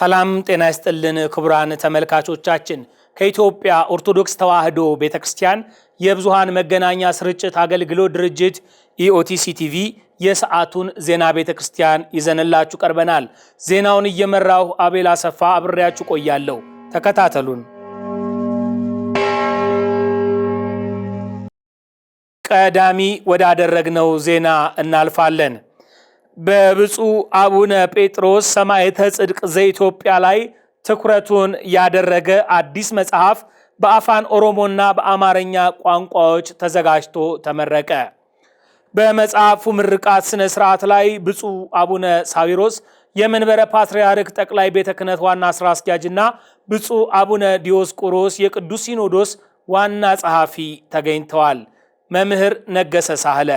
ሰላም ጤና ይስጥልን ክቡራን ተመልካቾቻችን ከኢትዮጵያ ኦርቶዶክስ ተዋሕዶ ቤተክርስቲያን የብዙሃን መገናኛ ስርጭት አገልግሎት ድርጅት ኢኦቲሲ ቲቪ የሰዓቱን ዜና ቤተክርስቲያን ይዘንላችሁ ቀርበናል። ዜናውን እየመራው አቤል አሰፋ አብሬያችሁ ቆያለሁ። ተከታተሉን። ቀዳሚ ወዳደረግነው ዜና እናልፋለን። በብፁዕ አቡነ ጴጥሮስ ሰማዕተ ጽድቅ ዘኢትዮጵያ ላይ ትኩረቱን ያደረገ አዲስ መጽሐፍ በአፋን ኦሮሞና በአማርኛ ቋንቋዎች ተዘጋጅቶ ተመረቀ። በመጽሐፉ ምርቃት ስነ ስርዓት ላይ ብፁዕ አቡነ ሳዊሮስ የመንበረ ፓትርያርክ ጠቅላይ ቤተ ክህነት ዋና ስራ አስኪያጅና ብፁዕ አቡነ ዲዮስቆሮስ የቅዱስ ሲኖዶስ ዋና ጸሐፊ ተገኝተዋል። መምህር ነገሰ ሳህለ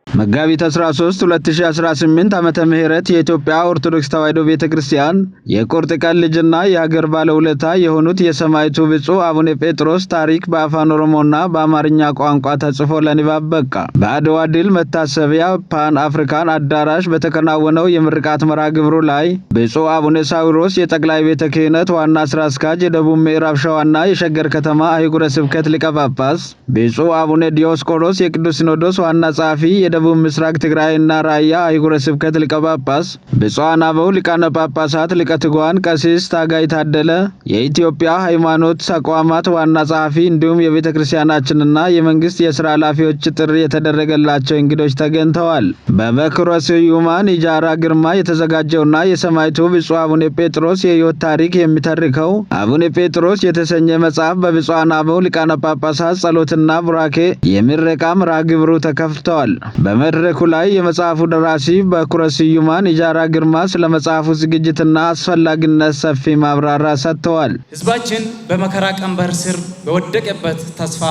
መጋቢት 13 2018 ዓመተ ምህረት የኢትዮጵያ ኦርቶዶክስ ተዋሕዶ ቤተክርስቲያን የቁርጥ ቀን ልጅና የሀገር ባለውለታ የሆኑት የሰማዕቱ ብፁዕ አቡነ ጴጥሮስ ታሪክ በአፋን ኦሮሞና በአማርኛ ቋንቋ ተጽፎ ለንባብ በቃ። በአድዋ ድል መታሰቢያ ፓን አፍሪካን አዳራሽ በተከናወነው የምርቃት መርሃ ግብሩ ላይ ብፁዕ አቡነ ሳዊሮስ የጠቅላይ ቤተ ክህነት ዋና ስራ አስኪያጅ፣ የደቡብ ምዕራብ ሸዋና የሸገር ከተማ አህጉረ ስብከት ሊቀ ጳጳስ፣ ብፁዕ አቡነ ዲዮስቆሮስ የቅዱስ ሲኖዶስ ዋና ጸሐፊ፣ የደቡብ ምስራቅ ትግራይና ራያ አህጉረ ስብከት ሊቀ ጳጳስ፣ ብፁዓን አበው ሊቃነ ጳጳሳት ሊቀ ትጉሃን ቀሲስ ታጋይ ታደለ፣ የኢትዮጵያ ሃይማኖት ተቋማት ዋና ጸሐፊ እንዲሁም የቤተ ክርስቲያናችንና የመንግስት የሥራ ኃላፊዎች ጥሪ የተደረገላቸው እንግዶች ተገኝተዋል። በበኩረ ስዩማን ኢጃራ ግርማ የተዘጋጀውና የሰማዕቱ ብፁዕ አቡነ ጴጥሮስ የሕይወት ታሪክ የሚተርከው አቡነ ጴጥሮስ የተሰኘ መጽሐፍ በብፁዓን አበው ሊቃነ ጳጳሳት ጸሎትና ቡራኬ የምረቃ መርሃ ግብሩ ተከፍተዋል። በመድረኩ ላይ የመጽሐፉ ደራሲ በኩረ ስዩማን ኢጃራ ግርማ ስለ መጽሐፉ ዝግጅትና አስፈላጊነት ሰፊ ማብራሪያ ሰጥተዋል። ሕዝባችን በመከራ ቀንበር ስር በወደቀበት ተስፋ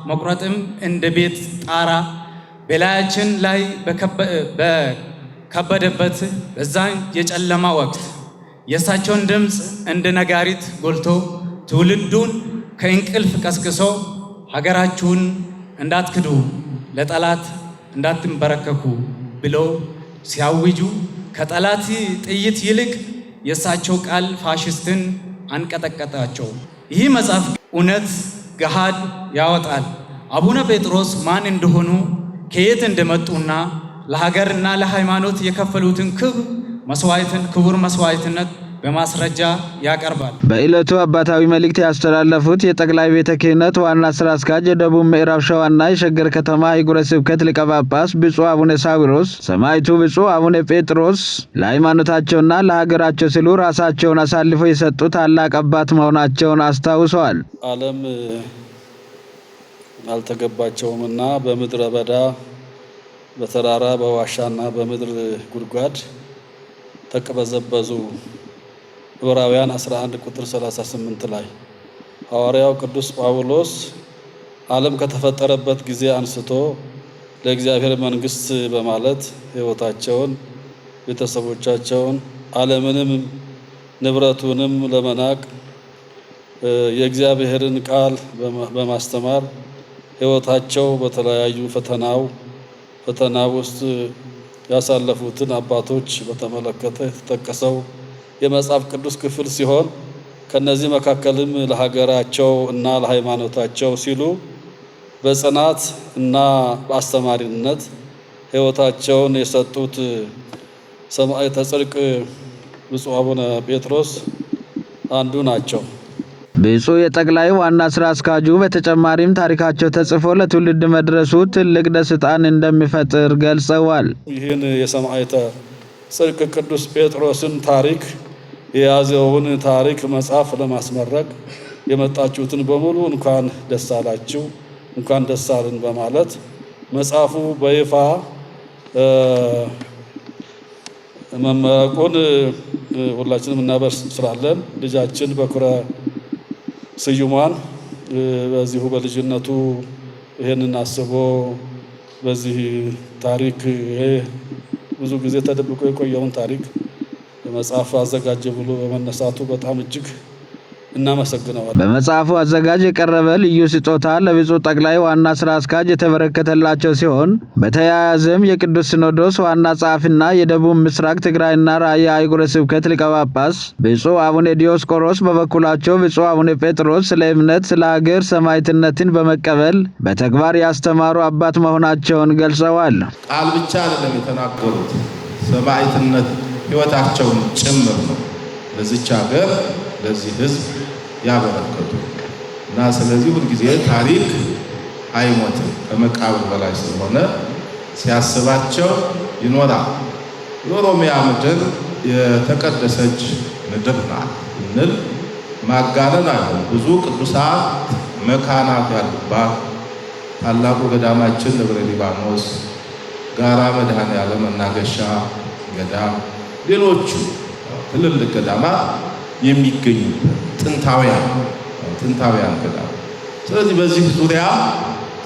መቁረጥም እንደ ቤት ጣራ በላያችን ላይ በከበደበት በዛን የጨለማ ወቅት የእሳቸውን ድምፅ እንደ ነጋሪት ጎልቶ ትውልዱን ከእንቅልፍ ቀስቅሶ ሀገራችሁን እንዳትክዱ ለጠላት እንዳትንበረከኩ ብለው ሲያውጁ ከጠላት ጥይት ይልቅ የእሳቸው ቃል ፋሽስትን አንቀጠቀጣቸው። ይህ መጽሐፍ እውነት ገሃድ ያወጣል። አቡነ ጴጥሮስ ማን እንደሆኑ ከየት እንደመጡና ለሀገርና ለሃይማኖት የከፈሉትን ክቡር መስዋዕትነት በማስረጃ ያቀርባል። በዕለቱ አባታዊ መልእክት ያስተላለፉት የጠቅላይ ቤተ ክህነት ዋና ስራ አስኪያጅ፣ የደቡብ ምዕራብ ሸዋና የሸገር ከተማ አህጉረ ስብከት ሊቀ ጳጳስ ብፁዕ አቡነ ሳዊሮስ ሰማዕቱ ብፁዕ አቡነ ጴጥሮስ ለሃይማኖታቸውና ለሀገራቸው ሲሉ ራሳቸውን አሳልፈው የሰጡ ታላቅ አባት መሆናቸውን አስታውሰዋል። ዓለም አልተገባቸውምና በምድረ በዳ በተራራ በዋሻና በምድር ጉድጓድ ተቀበዘበዙ። ዕብራውያን 11 ቁጥር 38 ላይ ሐዋርያው ቅዱስ ጳውሎስ ዓለም ከተፈጠረበት ጊዜ አንስቶ ለእግዚአብሔር መንግሥት በማለት ሕይወታቸውን፣ ቤተሰቦቻቸውን፣ ዓለምንም ንብረቱንም ለመናቅ የእግዚአብሔርን ቃል በማስተማር ሕይወታቸው በተለያዩ ፈተና ውስጥ ያሳለፉትን አባቶች በተመለከተ የተጠቀሰው የመጽሐፍ ቅዱስ ክፍል ሲሆን ከነዚህ መካከልም ለሀገራቸው እና ለሃይማኖታቸው ሲሉ በጽናት እና በአስተማሪነት ሕይወታቸውን የሰጡት ሰማዕተ ጽድቅ ብፁዕ አቡነ ጴጥሮስ አንዱ ናቸው። ብፁዕ የጠቅላይ ዋና ስራ አስኪያጁ በተጨማሪም ታሪካቸው ተጽፎ ለትውልድ መድረሱ ትልቅ ደስታን እንደሚፈጥር ገልጸዋል። ይህን የሰማዕተ ጽድቅ ቅዱስ ጴጥሮስን ታሪክ የያዘውን ታሪክ መጽሐፍ ለማስመረቅ የመጣችሁትን በሙሉ እንኳን ደስ አላችሁ፣ እንኳን ደስ አለን በማለት መጽሐፉ በይፋ መመረቁን ሁላችንም እናበስራለን። ልጃችን በኩረ ስዩማን በዚሁ በልጅነቱ ይሄንን አስቦ በዚህ ታሪክ ብዙ ጊዜ ተደብቆ የቆየውን ታሪክ መጽሐፍ አዘጋጀ ብሎ በመነሳቱ በጣም እጅግ እናመሰግናለን። በመጽሐፉ አዘጋጅ የቀረበ ልዩ ስጦታ ለብፁዕ ጠቅላይ ዋና ስራ አስኪያጅ የተበረከተላቸው ሲሆን በተያያዘም የቅዱስ ሲኖዶስ ዋና ጸሐፊና የደቡብ ምስራቅ ትግራይና ራያ አህጉረ ስብከት ሊቀ ጳጳስ ብፁዕ አቡነ ዲዮስቆሮስ በበኩላቸው ብፁዕ አቡነ ጴጥሮስ ስለ እምነት፣ ስለ ሀገር ሰማዕትነትን በመቀበል በተግባር ያስተማሩ አባት መሆናቸውን ገልጸዋል። ቃል ብቻ አይደለም የተናገሩት፣ ሰማዕትነት ሕይወታቸውን ጭምር ነው ለዚች ሀገር ለዚህ ሕዝብ ያበረከቱ እና ስለዚህ ሁልጊዜ ታሪክ አይሞትም ከመቃብር በላይ ስለሆነ ሲያስባቸው ይኖራል። የኦሮሚያ ምድር የተቀደሰች ምድር ናት እንል ማጋነን አይሆን። ብዙ ቅዱሳን መካናት ያሉባት ታላቁ ገዳማችን ደብረ ሊባኖስ፣ ጋራ መድኃኔዓለም መናገሻ ገዳም፣ ሌሎቹ ትልልቅ ገዳማት የሚገኙበት ጥንታውያን ገዳም። ስለዚህ በዚህ ዙሪያ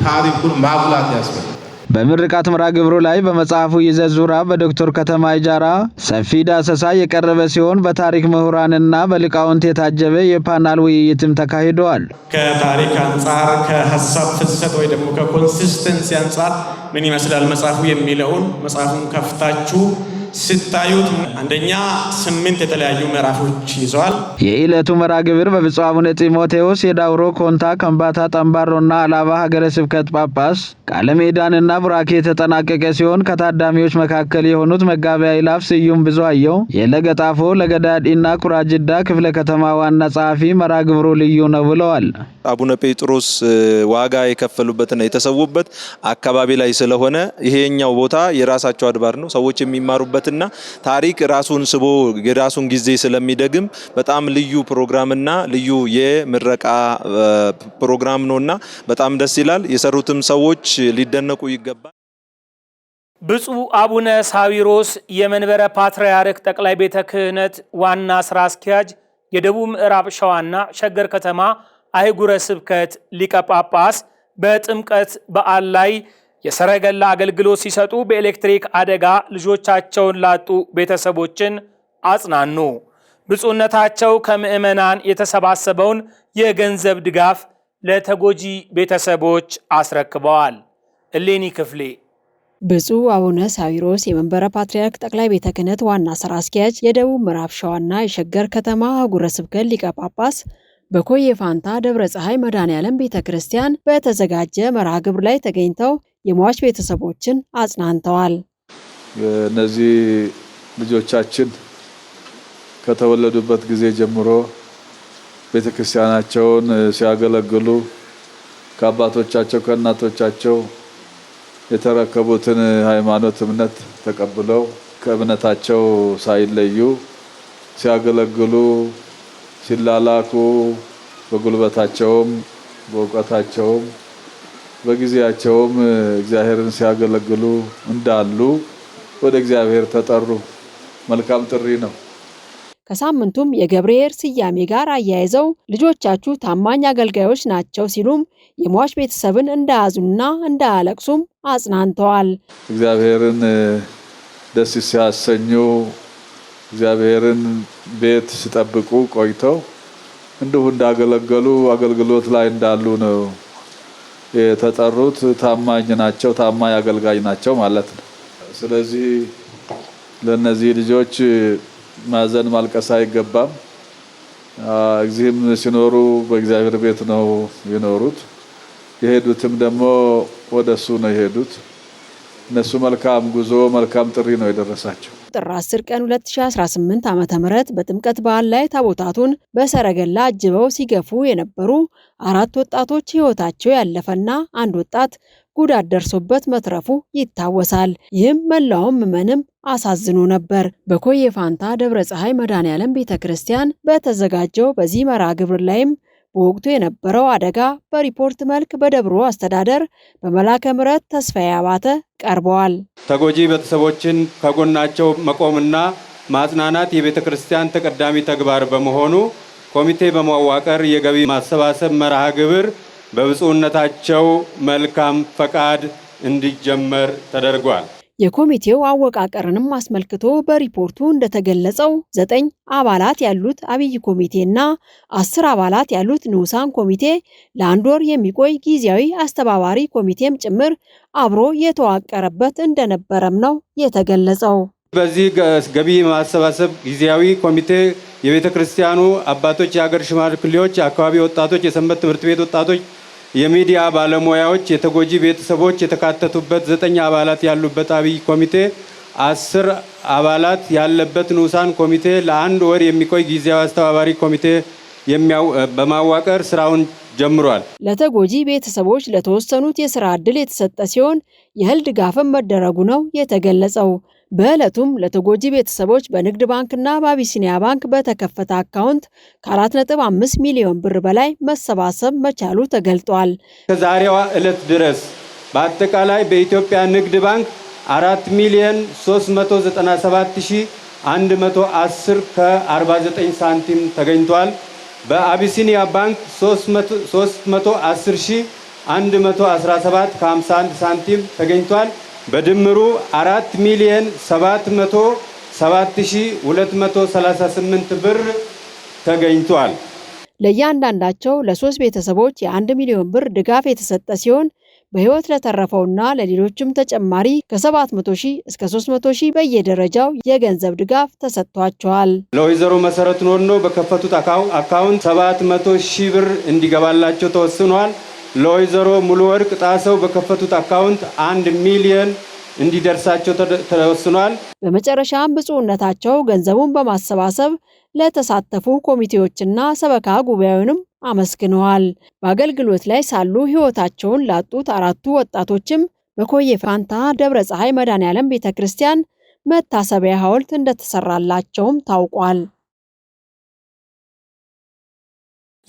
ታሪኩን ማጉላት ያስፈልጋል። በምርቃት መርሃ ግብሩ ላይ በመጽሐፉ ይዘት ዙሪያ በዶክተር ከተማ ይጃራ ሰፊ ዳሰሳ የቀረበ ሲሆን በታሪክ ምሁራንና በሊቃውንት የታጀበ የፓናል ውይይትም ተካሂደዋል። ከታሪክ አንጻር ከሀሳብ ፍሰት ወይ ደግሞ ከኮንሲስተንሲ አንጻር ምን ይመስላል መጽሐፉ የሚለውን መጽሐፉን ከፍታችሁ ስታዩት አንደኛ 8 የተለያዩ ምዕራፎች ይዘዋል። የዕለቱ መርሃ ግብር በብፁዕ አቡነ ጢሞቴዎስ የዳውሮ ኮንታ ከምባታ ጠምባሮና አላባ ሀገረ ስብከት ጳጳስ ቃለ ምዕዳንና ቡራኬ የተጠናቀቀ ሲሆን ከታዳሚዎች መካከል የሆኑት መጋቢ አእላፍ ስዩም ብዙአየው የለገጣፎ ለገዳዲና ኩራጅዳ ክፍለ ከተማ ዋና ጸሐፊ መርሃ ግብሩ ልዩ ነው ብለዋል። አቡነ ጴጥሮስ ዋጋ የከፈሉበትና የተሰዉበት አካባቢ ላይ ስለሆነ ይሄኛው ቦታ የራሳቸው አድባር ነው። ሰዎች የሚማሩበትና ታሪክ ራሱን ስቦ የራሱን ጊዜ ስለሚደግም በጣም ልዩ ፕሮግራምና ልዩ የምረቃ ፕሮግራም ነውና በጣም ደስ ይላል። የሰሩትም ሰዎች ሊደነቁ ይገባል። ብፁዕ አቡነ ሳዊሮስ የመንበረ ፓትርያርክ ጠቅላይ ቤተ ክህነት ዋና ስራ አስኪያጅ፣ የደቡብ ምዕራብ ሸዋና ሸገር ከተማ አህጉረ ስብከት ሊቀ ጳጳስ በጥምቀት በዓል ላይ የሰረገላ አገልግሎት ሲሰጡ በኤሌክትሪክ አደጋ ልጆቻቸውን ላጡ ቤተሰቦችን አጽናኑ። ብፁዕነታቸው ከምዕመናን የተሰባሰበውን የገንዘብ ድጋፍ ለተጎጂ ቤተሰቦች አስረክበዋል። እሌኒ ክፍሌ። ብፁዕ አቡነ ሳዊሮስ የመንበረ ፓትርያርክ ጠቅላይ ቤተ ክህነት ዋና ስራ አስኪያጅ፣ የደቡብ ምዕራብ ሸዋና የሸገር ከተማ አህጉረ ስብከት ሊቀ ጳጳስ በኮዬ ፋንታ ደብረ ፀሐይ መድኃኔዓለም ቤተ ክርስቲያን በተዘጋጀ መርሃ ግብር ላይ ተገኝተው የሟች ቤተሰቦችን አጽናንተዋል። እነዚህ ልጆቻችን ከተወለዱበት ጊዜ ጀምሮ ቤተክርስቲያናቸውን ሲያገለግሉ ከአባቶቻቸው ከእናቶቻቸው የተረከቡትን ሃይማኖት እምነት ተቀብለው ከእምነታቸው ሳይለዩ ሲያገለግሉ ሲላላኩ በጉልበታቸውም በእውቀታቸውም በጊዜያቸውም እግዚአብሔርን ሲያገለግሉ እንዳሉ ወደ እግዚአብሔር ተጠሩ። መልካም ጥሪ ነው። ከሳምንቱም የገብርኄር ስያሜ ጋር አያይዘው ልጆቻችሁ ታማኝ አገልጋዮች ናቸው ሲሉም የሟች ቤተሰብን እንዳያዙና እንዳያለቅሱም አጽናንተዋል። እግዚአብሔርን ደስ ሲያሰኙ እግዚአብሔርን ቤት ሲጠብቁ ቆይተው እንዲሁ እንዳገለገሉ አገልግሎት ላይ እንዳሉ ነው የተጠሩት። ታማኝ ናቸው፣ ታማኝ አገልጋይ ናቸው ማለት ነው። ስለዚህ ለነዚህ ልጆች ማዘን ማልቀስ አይገባም። እግዚአብሔርም ሲኖሩ በእግዚአብሔር ቤት ነው የኖሩት። የሄዱትም ደግሞ ወደሱ ነው የሄዱት። እነሱ መልካም ጉዞ መልካም ጥሪ ነው የደረሳቸው። ጥር 10 ቀን 2018 ዓ.ም በጥምቀት በዓል ላይ ታቦታቱን በሰረገላ አጅበው ሲገፉ የነበሩ 4 ወጣቶች ሕይወታቸው ያለፈና አንድ ወጣት ጉዳት ደርሶበት መትረፉ ይታወሳል። ይህም መላውን ምዕመንም አሳዝኖ ነበር። በኮዬ ፋንታ ደብረ ፀሐይ መድኃኔዓለም ቤተ ክርስቲያን በተዘጋጀው በዚህ መርሃ ግብር ላይም በወቅቱ የነበረው አደጋ በሪፖርት መልክ በደብሮ አስተዳደር በመላከ ምሕረት ተስፋዬ አባተ ቀርበዋል። ተጎጂ ቤተሰቦችን ከጎናቸው መቆምና ማጽናናት የቤተ ክርስቲያን ተቀዳሚ ተግባር በመሆኑ ኮሚቴ በማዋቀር የገቢ ማሰባሰብ መርሃ ግብር በብፁዕነታቸው መልካም ፈቃድ እንዲጀመር ተደርጓል። የኮሚቴው አወቃቀርንም አስመልክቶ በሪፖርቱ እንደተገለጸው 9 አባላት ያሉት አብይ ኮሚቴና 10 አባላት ያሉት ንዑሳን ኮሚቴ ለአንድ ወር የሚቆይ ጊዜያዊ አስተባባሪ ኮሚቴም ጭምር አብሮ የተዋቀረበት እንደነበረም ነው የተገለጸው። በዚህ ገቢ ማሰባሰብ ጊዜያዊ ኮሚቴ የቤተ ክርስቲያኑ አባቶች፣ የሀገር ሽማግሌዎች፣ የአካባቢ ወጣቶች፣ የሰንበት ትምህርት ቤት ወጣቶች፣ የሚዲያ ባለሙያዎች፣ የተጎጂ ቤተሰቦች የተካተቱበት 9 አባላት ያሉበት አብይ ኮሚቴ 10 አባላት ያለበት ንዑሳን ኮሚቴ ለአንድ ወር የሚቆይ ጊዜያዊ አስተባባሪ ኮሚቴ በማዋቀር ስራውን ጀምሯል። ለተጎጂ ቤተሰቦች ለተወሰኑት የሥራ ዕድል የተሰጠ ሲሆን የእህል ድጋፍም መደረጉ ነው የተገለጸው። በዕለቱም ለተጎጂ ቤተሰቦች በንግድ ባንክና በአቢሲኒያ ባንክ በተከፈተ አካውንት ከ4.5 ሚሊዮን ብር በላይ መሰባሰብ መቻሉ ተገልጧል። ከዛሬዋ ዕለት ድረስ በአጠቃላይ በኢትዮጵያ ንግድ ባንክ 4,397,110 ከ49 ሳንቲም ተገኝቷል። በአቢሲኒያ ባንክ 310,117 ከ51 ሳንቲም ተገኝቷል። በድምሩ 4,707,238 ብር ተገኝቷል። ለእያንዳንዳቸው ለ3 ቤተሰቦች የ1 ሚሊዮን ብር ድጋፍ የተሰጠ ሲሆን በህይወት ለተረፈውና ለሌሎችም ተጨማሪ ከ700,000 እስከ 300,000 በየደረጃው የገንዘብ ድጋፍ ተሰጥቷቸዋል። ለወይዘሮ መሰረት ኖኖ በከፈቱት አካውንት 700,000 ብር እንዲገባላቸው ተወስኗል። ለወይዘሮ ሙሉ ወርቅ ጣሰው በከፈቱት አካውንት 1 ሚሊዮን እንዲደርሳቸው ተወስኗል። በመጨረሻም ብፁዕነታቸው ገንዘቡን በማሰባሰብ ለተሳተፉ ኮሚቴዎችና ሰበካ ጉባኤውንም አመስግነዋል። በአገልግሎት ላይ ሳሉ ህይወታቸውን ላጡት 4ቱ ወጣቶችም በኮዬ ፋንታ ደብረ ፀሐይ መድኃኔዓለም ቤተክርስቲያን መታሰቢያ ሐውልት እንደተሰራላቸውም ታውቋል።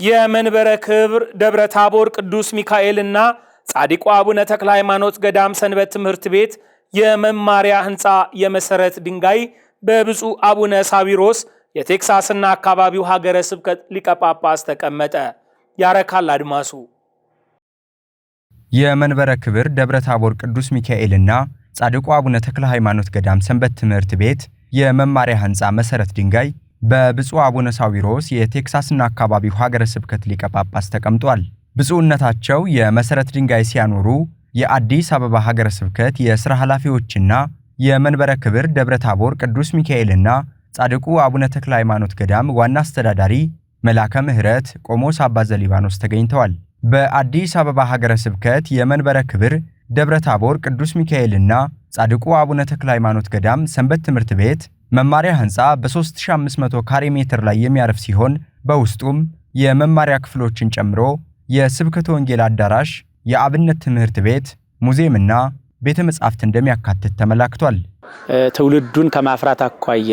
የመንበረ ክብር ደብረ ታቦር ቅዱስ ሚካኤልና ጻድቁ አቡነ ተክለ ሃይማኖት ገዳም ሰንበት ትምህርት ቤት የመማሪያ ህንፃ የመሰረት ድንጋይ በብፁዕ አቡነ ሳዊሮስ የቴክሳስና አካባቢው ሀገረ ስብከት ሊቀ ጳጳስ ተቀመጠ። ያረካል አድማሱ። የመንበረ ክብር ደብረ ታቦር ቅዱስ ሚካኤልና ጻድቁ አቡነ ተክለ ሃይማኖት ገዳም ሰንበት ትምህርት ቤት የመማሪያ ህንፃ መሰረት ድንጋይ በብፁዕ አቡነ ሳዊሮስ የቴክሳስና አካባቢው ሀገረ ስብከት ሊቀ ጳጳስ ተቀምጧል። ብፁዕነታቸው የመሰረት ድንጋይ ሲያኖሩ የአዲስ አበባ ሀገረ ስብከት የሥራ ኃላፊዎችና የመንበረ ክብር ደብረ ታቦር ቅዱስ ሚካኤልና ጻድቁ አቡነ ተክለ ሃይማኖት ገዳም ዋና አስተዳዳሪ መላከ ምህረት ቆሞስ አባ ዘሊባኖስ ተገኝተዋል። በአዲስ አበባ ሀገረ ስብከት የመንበረ ክብር ደብረ ታቦር ቅዱስ ሚካኤልና ጻድቁ አቡነ ተክለ ሃይማኖት ገዳም ሰንበት ትምህርት ቤት መማሪያ ህንፃ በ3500 ካሬ ሜትር ላይ የሚያርፍ ሲሆን በውስጡም የመማሪያ ክፍሎችን ጨምሮ የስብከተ ወንጌል አዳራሽ፣ የአብነት ትምህርት ቤት፣ ሙዚየምና ቤተ መጻሕፍት እንደሚያካትት ተመላክቷል። ትውልዱን ከማፍራት አኳያ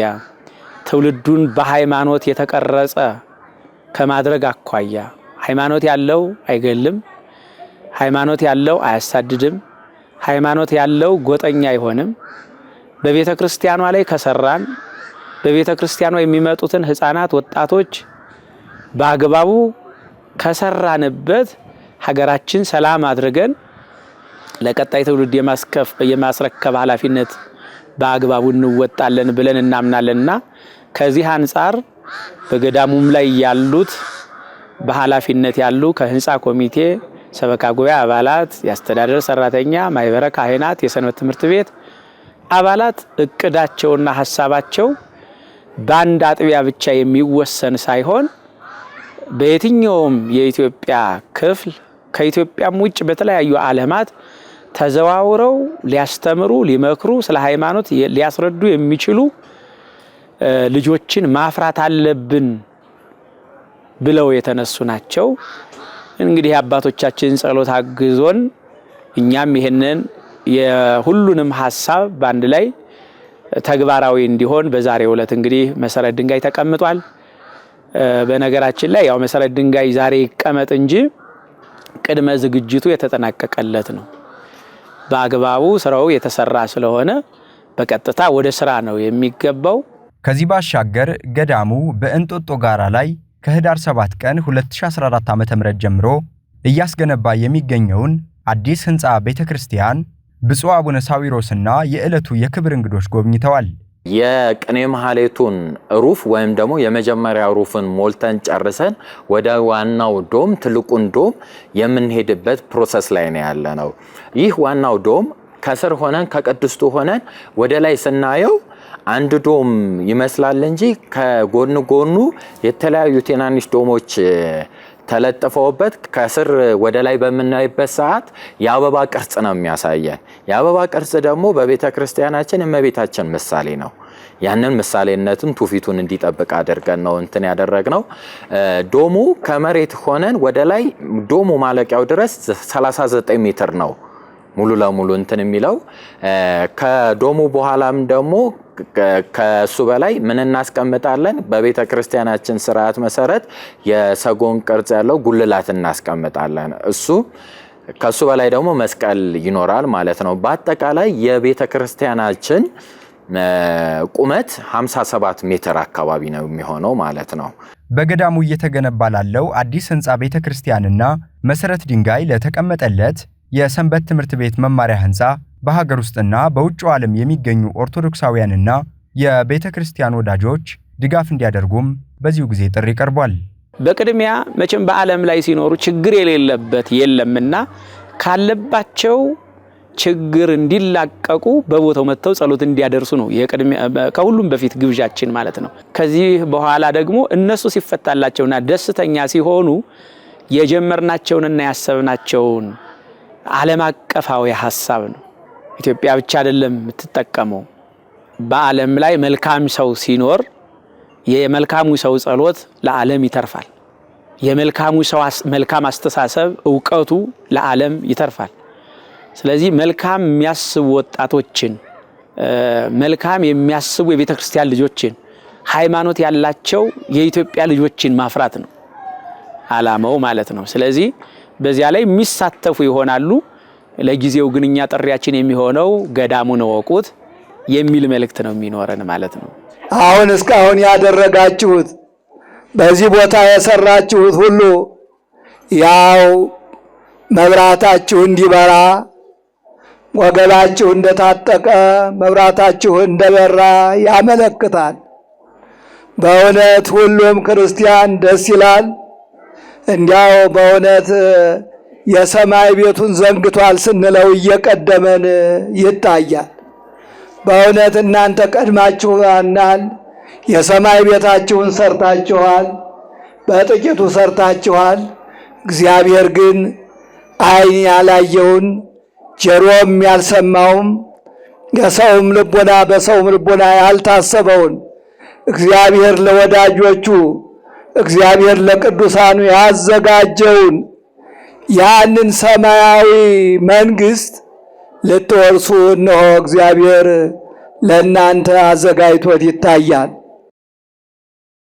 ትውልዱን በሃይማኖት የተቀረጸ ከማድረግ አኳያ ሃይማኖት ያለው አይገልም፣ ሃይማኖት ያለው አያሳድድም፣ ሃይማኖት ያለው ጎጠኛ አይሆንም። በቤተ ክርስቲያኗ ላይ ከሰራን በቤተ ክርስቲያኗ የሚመጡትን ህፃናት፣ ወጣቶች በአግባቡ ከሰራንበት ሀገራችን ሰላም አድርገን ለቀጣይ ትውልድ የማስረከብ ኃላፊነት በአግባቡ እንወጣለን ብለን እናምናለንና ከዚህ አንፃር በገዳሙም ላይ ያሉት በኃላፊነት ያሉ ከህንፃ ኮሚቴ፣ ሰበካ ጉባኤ አባላት፣ የአስተዳደር ሰራተኛ፣ ማህበረ ካህናት፣ የሰንበት ትምህርት ቤት አባላት እቅዳቸውና ሐሳባቸው በአንድ አጥቢያ ብቻ የሚወሰን ሳይሆን በየትኛውም የኢትዮጵያ ክፍል ከኢትዮጵያም ውጭ በተለያዩ ዓለማት ተዘዋውረው ሊያስተምሩ፣ ሊመክሩ፣ ስለ ሃይማኖት ሊያስረዱ የሚችሉ ልጆችን ማፍራት አለብን ብለው የተነሱ ናቸው። እንግዲህ አባቶቻችን ጸሎት አግዞን እኛም ይሄንን የሁሉንም ሐሳብ ባንድ ላይ ተግባራዊ እንዲሆን በዛሬው ዕለት እንግዲህ መሰረት ድንጋይ ተቀምጧል። በነገራችን ላይ ያው መሰረት ድንጋይ ዛሬ ይቀመጥ እንጂ ቅድመ ዝግጅቱ የተጠናቀቀለት ነው። በአግባቡ ስራው የተሰራ ስለሆነ በቀጥታ ወደ ስራ ነው የሚገባው። ከዚህ ባሻገር ገዳሙ በእንጦጦ ጋራ ላይ ከህዳር 7 ቀን 2014 ዓ.ም ጀምሮ እያስገነባ የሚገኘውን አዲስ ህንፃ ቤተክርስቲያን ብፁዕ አቡነ ሳዊሮስና የዕለቱ የክብር እንግዶች ጎብኝተዋል። የቅኔ ማህሌቱን ሩፍ ወይም ደግሞ የመጀመሪያ ሩፍን ሞልተን ጨርሰን ወደ ዋናው ዶም ትልቁን ዶም የምንሄድበት ፕሮሰስ ላይ ነው ያለነው። ይህ ዋናው ዶም ከስር ሆነን ከቅድስቱ ሆነን ወደ ላይ ስናየው አንድ ዶም ይመስላል እንጂ ከጎን ጎኑ የተለያዩ ትናንሽ ዶሞች ተለጥፈውበት ከስር ወደ ላይ በመናይበት ሰዓት የአበባ ቅርጽ ነው የሚያሳየን። የአበባ ቅርጽ ደግሞ በቤተ ክርስቲያናችን እመቤታችን ምሳሌ ነው። ያንን ምሳሌነቱን ትውፊቱን እንዲጠብቅ አድርገን ነው እንትን ያደረግነው። ዶሙ ከመሬት ሆነን ወደ ላይ ዶሙ ማለቂያው ድረስ 39 ሜትር ነው ሙሉ ለሙሉ እንትን የሚለው። ከዶሙ በኋላም ደግሞ ከሱ በላይ ምን እናስቀምጣለን? በቤተ ክርስቲያናችን ስርዓት መሰረት የሰጎን ቅርጽ ያለው ጉልላት እናስቀምጣለን። እሱ ከሱ በላይ ደግሞ መስቀል ይኖራል ማለት ነው። በአጠቃላይ የቤተ ክርስቲያናችን ቁመት 57 ሜትር አካባቢ ነው የሚሆነው ማለት ነው። በገዳሙ እየተገነባ ላለው አዲስ ህንጻ ቤተ ክርስቲያንና መሰረት ድንጋይ ለተቀመጠለት የሰንበት ትምህርት ቤት መማሪያ ህንጻ በሀገር ውስጥና በውጭው ዓለም የሚገኙ ኦርቶዶክሳውያንና የቤተ ክርስቲያን ወዳጆች ድጋፍ እንዲያደርጉም በዚሁ ጊዜ ጥሪ ቀርቧል። በቅድሚያ መቼም በዓለም ላይ ሲኖሩ ችግር የሌለበት የለምና ካለባቸው ችግር እንዲላቀቁ በቦታው መተው ጸሎት እንዲያደርሱ ነው ከሁሉም በፊት ግብዣችን ማለት ነው። ከዚህ በኋላ ደግሞ እነሱ ሲፈታላቸውና ደስተኛ ሲሆኑ የጀመርናቸውንና ያሰብናቸውን ዓለም አቀፋዊ ሐሳብ ነው። ኢትዮጵያ ብቻ አይደለም የምትጠቀመው። በዓለም ላይ መልካም ሰው ሲኖር የመልካሙ ሰው ጸሎት ለዓለም ይተርፋል። የመልካሙ ሰው መልካም አስተሳሰብ ዕውቀቱ ለዓለም ይተርፋል። ስለዚህ መልካም የሚያስቡ ወጣቶችን፣ መልካም የሚያስቡ የቤተ ክርስቲያን ልጆችን፣ ሃይማኖት ያላቸው የኢትዮጵያ ልጆችን ማፍራት ነው ዓላማው ማለት ነው። ስለዚህ በዚያ ላይ የሚሳተፉ ይሆናሉ። ለጊዜው ግን እኛ ጥሪያችን የሚሆነው ገዳሙን ወቁት የሚል መልእክት ነው የሚኖረን ማለት ነው። አሁን እስካሁን ያደረጋችሁት በዚህ ቦታ የሰራችሁት ሁሉ ያው መብራታችሁ እንዲበራ ወገባችሁ እንደታጠቀ መብራታችሁ እንደበራ ያመለክታል። በእውነት ሁሉም ክርስቲያን ደስ ይላል። እንዲያው በእውነት የሰማይ ቤቱን ዘንግቷል ስንለው እየቀደመን ይታያል። በእውነት እናንተ ቀድማችሁናል። የሰማይ ቤታችሁን ሰርታችኋል፣ በጥቂቱ ሰርታችኋል። እግዚአብሔር ግን ዓይን ያላየውን ጆሮም ያልሰማውን የሰውም ልቦና በሰውም ልቦና ያልታሰበውን እግዚአብሔር ለወዳጆቹ እግዚአብሔር ለቅዱሳኑ ያዘጋጀውን ያንን ሰማያዊ መንግስት ልትወርሱ እነሆ እግዚአብሔር ለእናንተ አዘጋጅቶት ይታያል።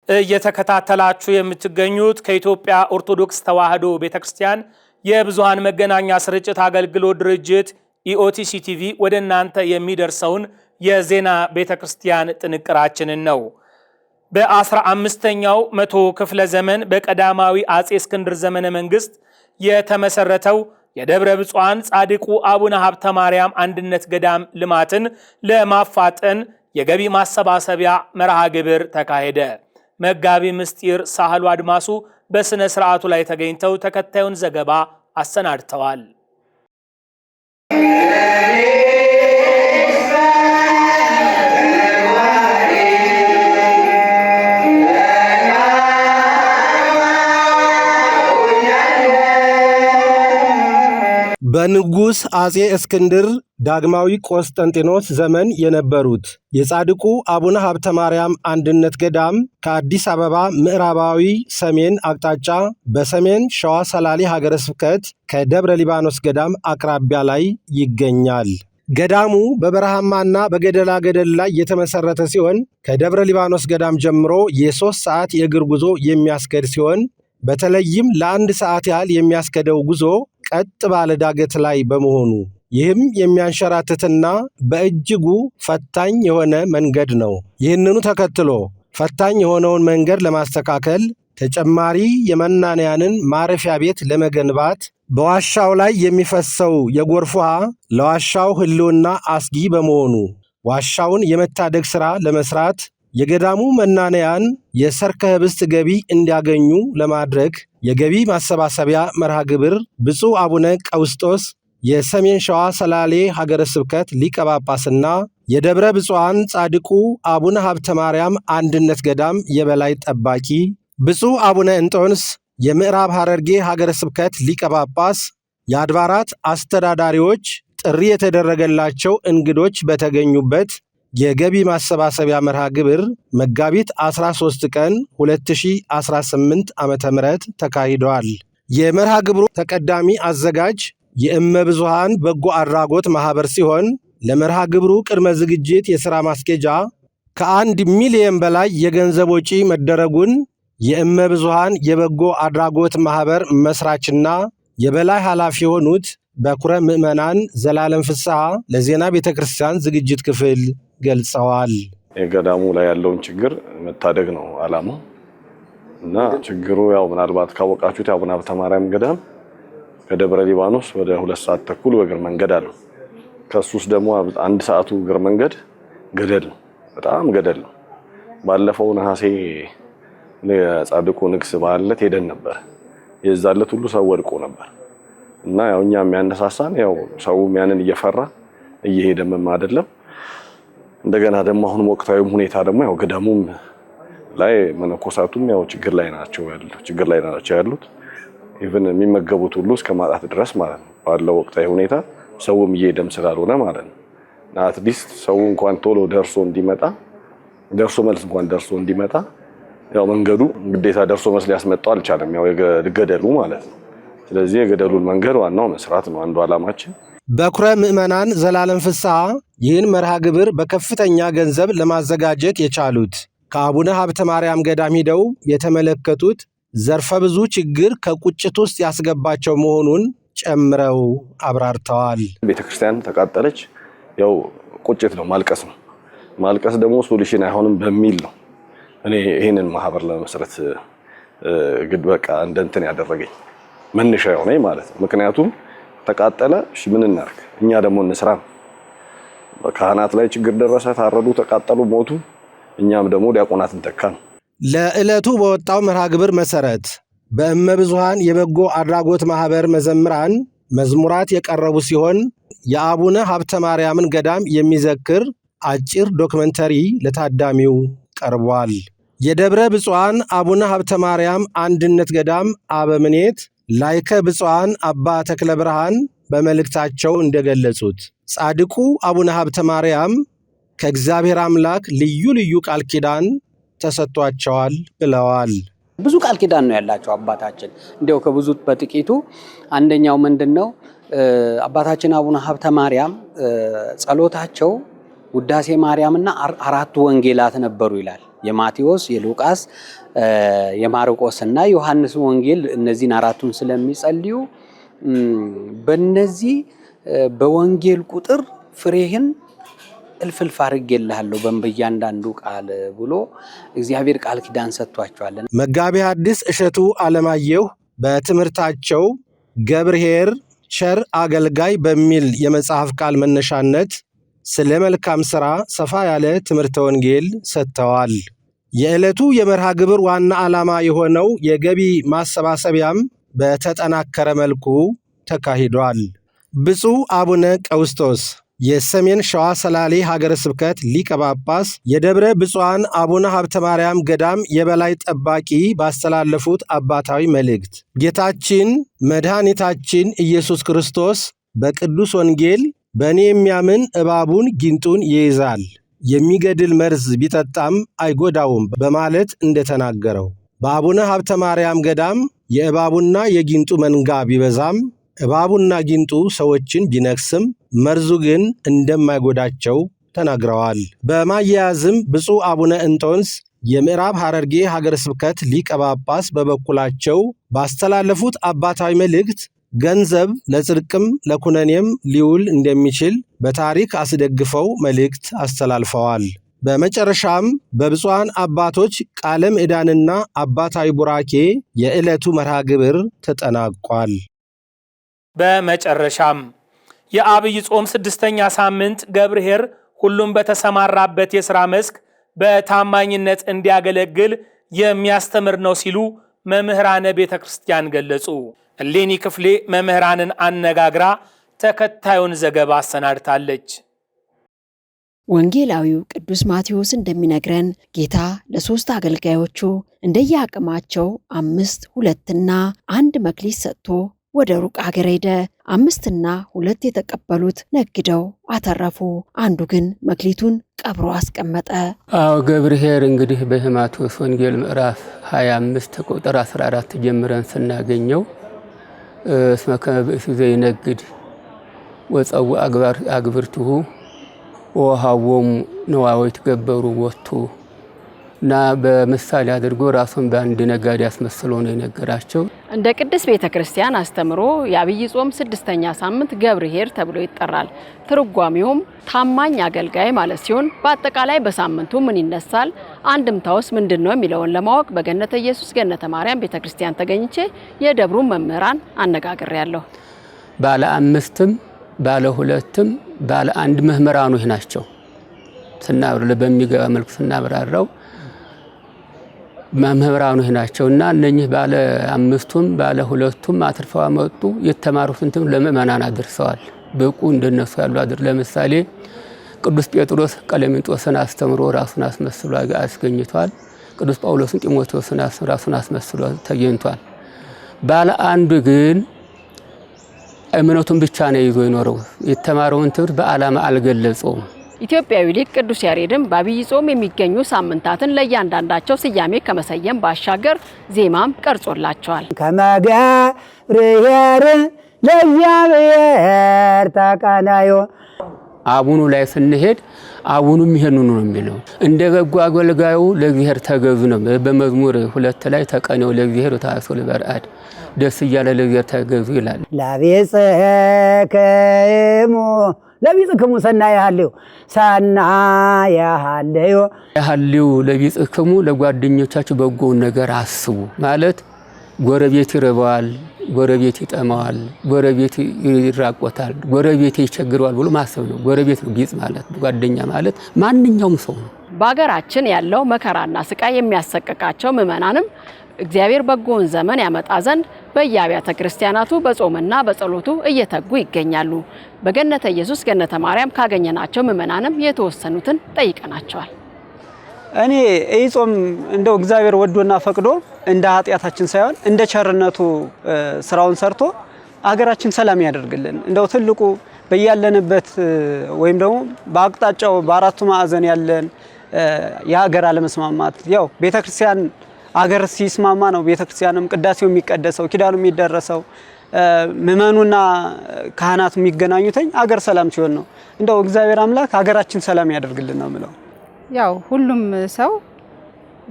እየተከታተላችሁ የምትገኙት ከኢትዮጵያ ኦርቶዶክስ ተዋሕዶ ቤተክርስቲያን የብዙሃን መገናኛ ስርጭት አገልግሎት ድርጅት ኢኦቲሲ ቲቪ ወደ እናንተ የሚደርሰውን የዜና ቤተክርስቲያን ጥንቅራችንን ነው። በ15ኛው መቶ ክፍለ ዘመን በቀዳማዊ አጼ እስክንድር ዘመነ መንግስት የተመሰረተው የደብረ ብፁዓን ጻድቁ አቡነ ሀብተ ማርያም አንድነት ገዳም ልማትን ለማፋጠን የገቢ ማሰባሰቢያ መርሃ ግብር ተካሄደ። መጋቢ ምስጢር ሳህሉ አድማሱ በስነ ስርዓቱ ላይ ተገኝተው ተከታዩን ዘገባ አሰናድተዋል። በንጉሥ አጼ እስክንድር ዳግማዊ ቆስጠንጢኖስ ዘመን የነበሩት የጻድቁ አቡነ ሀብተ ማርያም አንድነት ገዳም ከአዲስ አበባ ምዕራባዊ ሰሜን አቅጣጫ በሰሜን ሸዋ ሰላሌ ሀገረ ስብከት ከደብረ ሊባኖስ ገዳም አቅራቢያ ላይ ይገኛል። ገዳሙ በበረሃማና በገደላ ገደል ላይ የተመሰረተ ሲሆን ከደብረ ሊባኖስ ገዳም ጀምሮ የ3 ሰዓት የእግር ጉዞ የሚያስከድ ሲሆን በተለይም ለ1 ሰዓት ያህል የሚያስከደው ጉዞ ቀጥ ባለ ዳገት ላይ በመሆኑ ይህም የሚያንሸራትትና በእጅጉ ፈታኝ የሆነ መንገድ ነው። ይህንኑ ተከትሎ ፈታኝ የሆነውን መንገድ ለማስተካከል ተጨማሪ የመናንያንን ማረፊያ ቤት ለመገንባት በዋሻው ላይ የሚፈሰው የጎርፍ ውሃ ለዋሻው ሕልውና አስጊ በመሆኑ ዋሻውን የመታደግ ሥራ ለመስራት የገዳሙ መናንያን የሰርከ ህብስት ገቢ እንዲያገኙ ለማድረግ የገቢ ማሰባሰቢያ መርሃ ግብር ብፁዕ አቡነ ቀውስጦስ የሰሜን ሸዋ ሰላሌ ሀገረ ስብከት ሊቀ ጳጳስና የደብረ ብፁዓን ጻድቁ አቡነ ሀብተ ማርያም አንድነት ገዳም የበላይ ጠባቂ፣ ብፁዕ አቡነ እንጦንስ የምዕራብ ሐረርጌ ሀገረ ስብከት ሊቀ ጳጳስ፣ የአድባራት አስተዳዳሪዎች፣ ጥሪ የተደረገላቸው እንግዶች በተገኙበት የገቢ ማሰባሰቢያ መርሃ ግብር መጋቢት 13 ቀን 2018 ዓ.ም ተካሂደዋል። የመርሃ ግብሩ ተቀዳሚ አዘጋጅ የእመብዙሃን በጎ አድራጎት ማህበር ሲሆን ለመርሃ ግብሩ ቅድመ ዝግጅት የሥራ ማስኬጃ ከ1 ሚሊዮን በላይ የገንዘብ ወጪ መደረጉን የእመብዙሃን የበጎ አድራጎት ማህበር መስራችና የበላይ ኃላፊ የሆኑት በኩረ ምዕመናን ዘላለም ፍስሐ ለዜና ቤተክርስቲያን ዝግጅት ክፍል ገልጸዋል። የገዳሙ ላይ ያለውን ችግር መታደግ ነው ዓላማው እና ችግሩ ያው ምናልባት ካወቃችሁት የአቡነ ሀብተ ማርያም ገዳም ከደብረ ሊባኖስ ወደ 2 ሰዓት ተኩል በእግር መንገድ አለው። ከሱስ ደግሞ 1 ሰዓቱ እግር መንገድ ገደል ነው፣ በጣም ገደል ነው። ባለፈው ነሐሴ የጻድቁ ንግስ በዓለት ሄደን ነበር። የዛለት ሁሉ ሰው ወድቆ ነበር እና ያው እኛ የሚያነሳሳን ያው ሰው ያንን እየፈራ እየሄደም አይደለም። እንደገና ደግሞ አሁን ወቅታዊም ሁኔታ ደግሞ ያው ገዳሙም ላይ መነኮሳቱም ያው ችግር ላይ ናቸው ያሉት ኢቭን የሚመገቡት ሁሉ እስከ ማጣት ድረስ ማለት ነው። ባለው ወቅታዊ ሁኔታ ሰውም እየሄደም ስላልሆነ ማለት ነው። አትሊስት ሰው እንኳን ቶሎ ደርሶ መልስ እንኳን ደርሶ እንዲመጣ ያው መንገዱ ግዴታ ደርሶ መልስ ሊያስመጣው አልቻለም፣ ያው የገደሉ ማለት ነው። ስለዚህ የገደሉን መንገድ ዋናው መስራት ነው አንዱ ዓላማችን። በኩረ ምዕመናን ዘላለም ፍስሐ ይህን መርሃ ግብር በከፍተኛ ገንዘብ ለማዘጋጀት የቻሉት ከአቡነ ሀብተ ማርያም ገዳም ሂደው የተመለከቱት ዘርፈ ብዙ ችግር ከቁጭት ውስጥ ያስገባቸው መሆኑን ጨምረው አብራርተዋል። ቤተክርስቲያን ተቃጠለች፣ ያው ቁጭት ነው፣ ማልቀስ ነው። ማልቀስ ደግሞ ሶሉሽን አይሆንም በሚል ነው እኔ ይህንን ማህበር ለመመስረት ግድ በቃ እንደንትን ያደረገኝ መነሻ የሆነኝ ማለት ነው። ምክንያቱም ተቃጠለ፣ እሺ ምን እናርግ? እኛ ደግሞ እንስራ። ካህናት ላይ ችግር ደረሰ፣ ታረዱ፣ ተቃጠሉ፣ ሞቱ። እኛም ደግሞ ዲያቆናትን ተካን። ለዕለቱ በወጣው መርሃ ግብር መሰረት በእመብዙሃን የበጎ አድራጎት ማህበር መዘምራን መዝሙራት የቀረቡ ሲሆን የአቡነ ሀብተ ማርያምን ገዳም የሚዘክር አጭር ዶክመንተሪ ለታዳሚው ቀርቧል። የደብረ ብፁዓን አቡነ ሀብተ ማርያም አንድነት ገዳም አበምኔት ላይከ ብፁዓን አባ ተክለ ብርሃን በመልእክታቸው እንደገለጹት ጻድቁ አቡነ ሀብተ ማርያም ከእግዚአብሔር አምላክ ልዩ ልዩ ቃል ኪዳን ተሰጥቷቸዋል ብለዋል። ብዙ ቃል ኪዳን ነው ያላቸው አባታችን። እንዲያው ከብዙ በጥቂቱ አንደኛው ምንድነው? አባታችን አቡነ ሀብተ ማርያም ጸሎታቸው ውዳሴ ማርያምና 4 ወንጌላት ነበሩ ይላል። የማቴዎስ፣ የሉቃስ፣ የማርቆስ እና ዮሐንስ ወንጌል እነዚህን 4ቱን ስለሚጸልዩ በእነዚህ በወንጌል ቁጥር ፍሬህን እልፍልፍ አድርጌልሃለሁ በእያንዳንዱ ቃል ብሎ እግዚአብሔር ቃል ኪዳን ሰጥቷቸዋል። መጋቤ ሐዲስ እሸቱ አለማየሁ በትምህርታቸው ገብርኄር ቸር አገልጋይ በሚል የመጽሐፍ ቃል መነሻነት ስለ መልካም ሥራ ሰፋ ያለ ትምህርተ ወንጌል ሰጥተዋል። የዕለቱ የመርሃ ግብር ዋና ዓላማ የሆነው የገቢ ማሰባሰቢያም በተጠናከረ መልኩ ተካሂዷል። ብፁዕ አቡነ ቀውስጦስ የሰሜን ሸዋ ሰላሌ ሀገረ ስብከት ሊቀ ጳጳስ የደብረ ብፁዓን አቡነ ሀብተ ማርያም ገዳም የበላይ ጠባቂ ባስተላለፉት አባታዊ መልእክት ጌታችን መድኃኒታችን ኢየሱስ ክርስቶስ በቅዱስ ወንጌል በእኔ የሚያምን እባቡን ጊንጡን ይይዛል፣ የሚገድል መርዝ ቢጠጣም አይጎዳውም በማለት እንደተናገረው በአቡነ ሀብተ ማርያም ገዳም የእባቡና የጊንጡ መንጋ ቢበዛም እባቡና ጊንጡ ሰዎችን ቢነክስም መርዙ ግን እንደማይጎዳቸው ተናግረዋል። በማያያዝም ብፁዕ አቡነ እንጦንስ የምዕራብ ሐረርጌ ሀገረ ስብከት ሊቀ ጳጳስ በበኩላቸው ባስተላለፉት አባታዊ መልእክት ገንዘብ ለጽድቅም ለኩነኔም ሊውል እንደሚችል በታሪክ አስደግፈው መልእክት አስተላልፈዋል። በመጨረሻም በብፁዓን አባቶች ቃለ ምዕዳንና አባታዊ ቡራኬ የዕለቱ መርሃ ግብር ተጠናቋል። በመጨረሻም የአብይ ጾም 6ኛ ሳምንት ገብርኄር ሁሉም በተሰማራበት የሥራ መስክ በታማኝነት እንዲያገለግል የሚያስተምር ነው ሲሉ መምህራነ ቤተ ክርስቲያን ገለጹ። እሌኒ ክፍሌ መምህራንን አነጋግራ ተከታዩን ዘገባ አሰናድታለች። ወንጌላዊው ቅዱስ ማቴዎስ እንደሚነግረን ጌታ ለ3 አገልጋዮቹ እንደየአቅማቸው 5፣ 2ና 1 መክሊት ሰጥቶ ወደ ሩቅ አገር ሄደ። 5ና 2 የተቀበሉት ነግደው አተረፉ። አንዱ ግን መክሊቱን ቀብሮ አስቀመጠ። ገብርኄር እንግዲህ በማቴዎስ ወንጌል ምዕራፍ 25 ቁጥር 14 ጀምረን ስናገኘው እስመ ከመ ብእሲ ዘይነግድ ወፀው አግብርቲሁ ወሃቦሙ ነዋዊት ገበሩ ወቱ እና በምሳሌ አድርጎ ራሱን በአንድ ነጋዴ አስመስሎ ነው የነገራቸው። እንደ ቅድስት ቤተ ክርስቲያን አስተምሮ የአብይ ጾም 6ኛ ሳምንት ገብርኄር ተብሎ ይጠራል። ትርጓሜውም ታማኝ አገልጋይ ማለት ሲሆን በአጠቃላይ በሳምንቱ ምን ይነሳል፣ አንድምታውስ ምንድነው የሚለውን ለማወቅ በገነተ ኢየሱስ ገነተ ማርያም ቤተ ክርስቲያን ተገኝቼ የደብሩን መምህራን አነጋግሬያለሁ። ባለ 5ም ባለ 2ም ባለ 1 መምህራኖች ናቸው። ስናብራራ በሚገባ መልኩ ስናብራራው መምህራኖች ናቸውና እነኚህ ባለ 5ቱም ባለ 2ቱም አትርፈው አመጡ። የተማሩትን ትምህርት ለምእመናን አድርሰዋል። ብቁ እንደነሱ ያሉ አድር ለምሳሌ ቅዱስ ጴጥሮስ ቀሌምንጦስን አስተምሮ ራሱን አስመስሎ አስገኝቷል። ቅዱስ ጳውሎስን ጢሞቴዎስን ራሱን አስመስሎ ተገኝቷል። ባለ 1 ግን እምነቱን ብቻ ነው ይዞ ይኖረው። የተማረውን ትምህርት በዓላማ አልገለጸውም። ኢትዮጵያዊ ሊቅ ቅዱስ ያሬድም በአብይ ጾም የሚገኙ ሳምንታትን ለእያንዳንዳቸው ስያሜ ከመሰየም ባሻገር ዜማም ቀርጾላቸዋል። ከመገብርኄር ለእግዚአብሔር ተቀናዮ አቡኑ ላይ ስንሄድ አቡኑም ይሄንኑ ነው የሚለው። እንደ በጎ አገልጋዩ ለእግዚአብሔር ተገዙ ነው። በመዝሙር 2 ላይ ተቀነው ለእግዚአብሔር ወታሶ ለበርአድ ደስ እያለ ለእግዚአብሔር ተገዙ ይላል። ለቢጽክሙ ሰናያሃልዩ ሰናያሃልዩ ያሃልዩ ለቢጽክሙ ለጓደኞቻችሁ በጎውን ነገር አስቡ ማለት ጎረቤት ይርበዋል፣ ጎረቤት ይጠማዋል፣ ጎረቤት ይራቆታል፣ ጎረቤት ይቸግረዋል ብሎ ማሰብ ነው። ጎረቤት ነው ቢጽ ማለት። ጓደኛ ማለት ማንኛውም ሰው ነው። በአገራችን ያለው መከራና ስቃይ የሚያሰቅቃቸው ምዕመናንም እግዚአብሔር በጎውን ዘመን ያመጣ ዘንድ በየአብያተ ክርስቲያናቱ በጾምና በጸሎቱ እየተጉ ይገኛሉ። በገነተ ኢየሱስ ገነተ ማርያም ካገኘናቸው ምዕመናንም የተወሰኑትን ጠይቀናቸዋል። እኔ ይህ ጾም እንደው እግዚአብሔር ወዶና ፈቅዶ እንደ ኃጢአታችን ሳይሆን እንደ ቸርነቱ ስራውን ሰርቶ አገራችን ሰላም ያደርግልን። እንደው ትልቁ በያለንበት ወይም ደግሞ በአቅጣጫው በአራቱ ማዕዘን ያለን የሀገር አለመስማማት ያው ቤተክርስቲያን አገር ሲስማማ ነው ቤተክርስቲያንም ቅዳሴው የሚቀደሰው ኪዳኑ የሚደረሰው ምእመኑና ካህናቱ የሚገናኙትኝ አገር ሰላም ሲሆን ነው። እንደው እግዚአብሔር አምላክ ሀገራችን ሰላም ያደርግልን ነው የምለው። ያው ሁሉም ሰው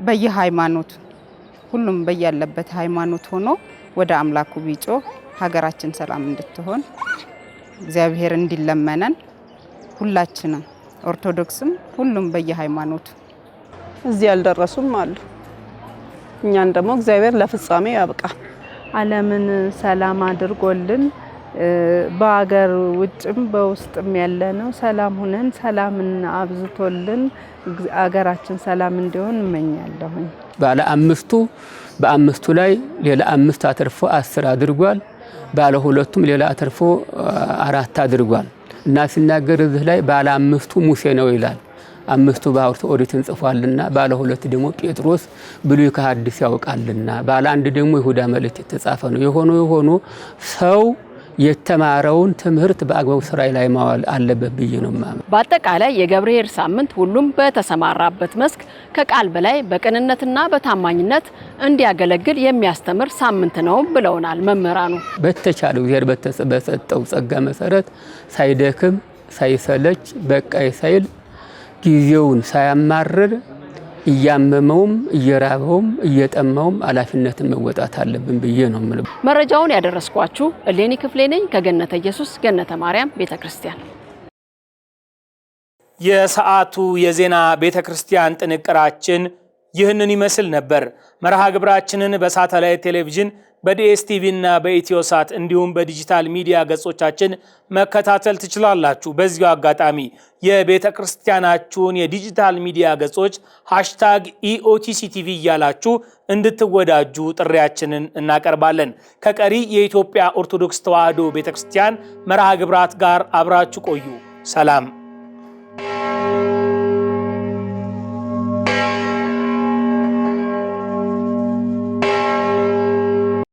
በየሃይማኖቱ ሁሉም በያለበት ሃይማኖት ሆኖ ወደ አምላኩ ቢጮህ ሀገራችን ሰላም እንድትሆን እግዚአብሔር እንዲለመነን ሁላችንም ኦርቶዶክስም ሁሉም በየሃይማኖቱ እዚህ ያልደረሱም አሉ። እኛን ደግሞ እግዚአብሔር ለፍጻሜ ያብቃል። ዓለምን ሰላም አድርጎልን በአገር ውጭም በውስጥም ያለነው ሰላም ሆነን ሰላምን አብዝቶልን አገራችን ሰላም እንዲሆን እመኛለሁ። ባለ 5ቱ በ5ቱ ላይ ሌላ 5 አትርፎ 10 አድርጓል። ባለ 2ቱም ሌላ አትርፎ 4 አድርጓል እና ሲናገር እዚህ ላይ ባለ 5ቱ ሙሴ ነው ይላል። 5ቱ በሐዋርያት ኦሪትን ጽፏልና ባለ 2 ደግሞ ጴጥሮስ ብሉይ ከሐዲስ ያውቃልና ባለ 1 ደግሞ ይሁዳ መልእክት የተጻፈ ነው። የሆኖ ሰው የተማረውን ትምህርት በአግባቡ ስራ ላይ ማዋል አለበት ብዬ ነው ማለት። በአጠቃላይ የገብርኄር ሳምንት ሁሉም በተሰማራበት መስክ ከቃል በላይ በቅንነትና በታማኝነት እንዲያገለግል የሚያስተምር ሳምንት ነው ብለውናል መምህራኑ። በተቻለው እግዚአብሔር በሰጠው ጸጋ መሰረት ሳይደክም ሳይሰለች በቃይ ሳይል ጊዜውን ሳያማርር እያመመውም እየራበውም እየጠማውም ኃላፊነትን መወጣት አለብን ብዬ ነው ማለት። መረጃውን ያደረስኳችሁ እሌኒ ክፍሌ ነኝ ከገነተ ኢየሱስ ገነተ ማርያም ቤተክርስቲያን። የሰዓቱ የዜና ቤተክርስቲያን ጥንቅራችን ይህንን ይመስል ነበር። መርሃ ግብራችንን በሳተላይት ቴሌቪዥን በዲኤስቲቪ እና በኢትዮሳት እንዲሁም በዲጂታል ሚዲያ ገጾቻችን መከታተል ትችላላችሁ። በዚሁ አጋጣሚ የቤተ ክርስቲያናችሁን የዲጂታል ሚዲያ ገጾች #EOTCTV እያላችሁ እንድትወዳጁ ጥሪያችንን እናቀርባለን። ከቀሪ የኢትዮጵያ ኦርቶዶክስ ተዋሕዶ ቤተክርስቲያን መርሃ ግብራት ጋር አብራችሁ ቆዩ። ሰላም።